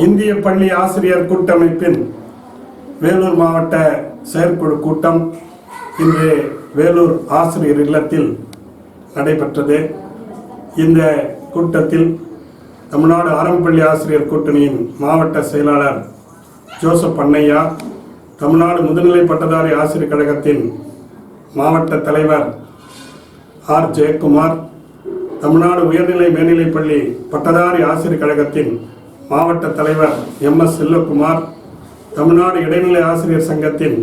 இந்திய பள்ளி ஆசிரியர் கூட்டமைப்பின் வேலூர் மாவட்ட செயற்குழு கூட்டம் இன்று வேலூர் ஆசிரியர் இல்லத்தில் நடைபெற்றது. இந்த கூட்டத்தில் தமிழ்நாடு ஆரம்பப்பள்ளி ஆசிரியர் கூட்டணியின் மாவட்ட செயலாளர் ஜோசப் அண்ணையா, தமிழ்நாடு முதுநிலை பட்டதாரி ஆசிரியர் கழகத்தின் மாவட்ட தலைவர் ஆர் ஜெயக்குமார், தமிழ்நாடு உயர்நிலை மேல்நிலைப்பள்ளி பட்டதாரி ஆசிரியர் கழகத்தின் மாவட்ட தலைவர் எம்.எஸ். செல்வகுமார், தமிழ்நாடு இடைநிலை ஆசிரியர் சங்கத்தின்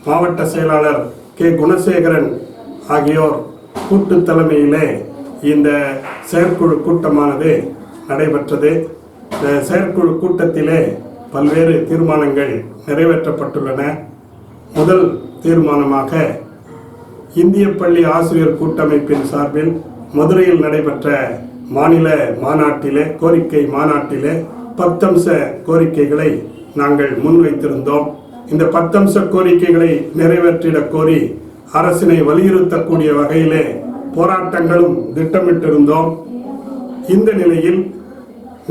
மாவட்ட செயலாளர் கே. குணசேகரன் ஆகியோர் கூட்டு தலைமையிலே இந்த செயற்குழு கூட்டமானது நடைபெற்றது. இந்த செயற்குழு கூட்டத்திலே பல்வேறு தீர்மானங்கள் நிறைவேற்றப்பட்டுள்ளன. முதல் தீர்மானமாக இந்திய பள்ளி ஆசிரியர் கூட்டமைப்பின் சார்பில் மதுரையில் நடைபெற்ற மாநில மாநாட்டிலே கோரிக்கை மாநாட்டிலே 10 அம்ச கோரிக்கைகளை நாங்கள் முன்வைத்திருந்தோம். இந்த 10 அம்ச கோரிக்கைகளை நிறைவேற்றிட கோரி அரசினை வலியுறுத்தக்கூடிய வகையிலே போராட்டங்களும் திட்டமிட்டிருந்தோம். இந்த நிலையில்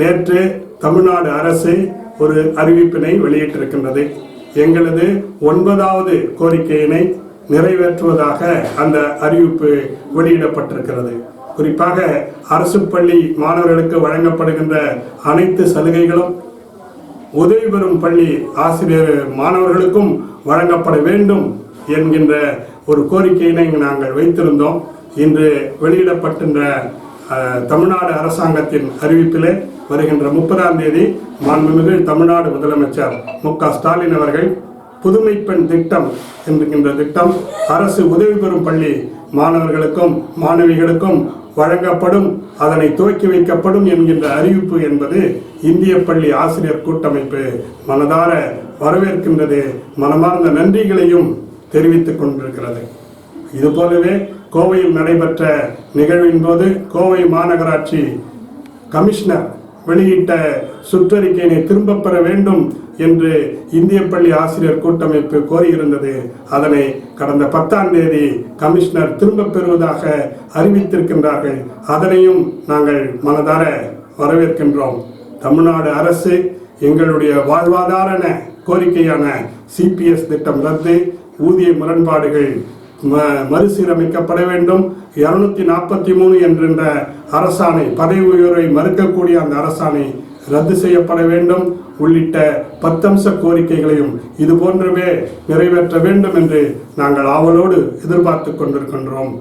நேற்று தமிழ்நாடு அரசு ஒரு அறிவிப்பினை வெளியிட்டிருக்கின்றது. எங்களது 9வது கோரிக்கையினை நிறைவேற்றுவதாக அந்த அறிவிப்பு வெளியிடப்பட்டிருக்கிறது. குறிப்பாக அரசு பள்ளி மாணவர்களுக்கு வழங்கப்படுகின்ற அனைத்து சலுகைகளும் உதவி பெறும் பள்ளி ஆசிரியர் மாணவர்களுக்கும் வழங்கப்பட வேண்டும் என்கின்ற ஒரு கோரிக்கையினை நாங்கள் வைத்திருந்தோம். இன்று வெளியிடப்பட்டுள்ள தமிழ்நாடு அரசாங்கத்தின் அறிவிப்பிலே வருகின்ற 30ஆம் தேதி மாண்புமிகு தமிழ்நாடு முதலமைச்சர் மு.க. ஸ்டாலின் அவர்கள் புதுமை பெண் திட்டம் என்கின்ற திட்டம் அரசு உதவி பெறும் பள்ளி மாணவர்களுக்கும் மாணவிகளுக்கும் வழங்கப்படும், அதனை துவக்கி வைக்கப்படும் என்கின்ற அறிவிப்பு என்பது இந்திய பள்ளி ஆசிரியர் கூட்டமைப்பு மனதார வரவேற்கின்றது. மனமார்ந்த நன்றிகளையும் தெரிவித்துக் கொண்டிருக்கிறது. இதுபோலவே கோவையில் நடைபெற்ற நிகழ்வின் போது கோவை மாநகராட்சி கமிஷனர் வெளியிட்ட சுற்றறிக்கையினை திரும்ப பெற வேண்டும் என்று இந்திய பள்ளி ஆசிரியர் கூட்டமைப்பு கோரியிருந்தது. அதனை கடந்த 10ஆம் தேதி கமிஷனர் திரும்ப பெறுவதாக அறிவித்திருக்கின்றார்கள். அதனையும் நாங்கள் மனதார வரவேற்கின்றோம். தமிழ்நாடு அரசு எங்களுடைய வாழ்வாதார கோரிக்கையான சிபிஎஸ் திட்டம் ரத்து, ஊதிய முரண்பாடுகள் மறுசீரமைக்கப்பட வேண்டும், 243 என்கின்ற அரசாணை பதவி உயர்வை மறுக்கக்கூடிய அந்த அரசாணை ரத்து செய்யப்பட வேண்டும் உள்ளிட்ட 10 அம்ச கோரிக்கைகளையும் இது போன்றவே நிறைவேற்ற வேண்டும் என்று நாங்கள் ஆவலோடு எதிர்பார்த்து கொண்டிருக்கின்றோம்.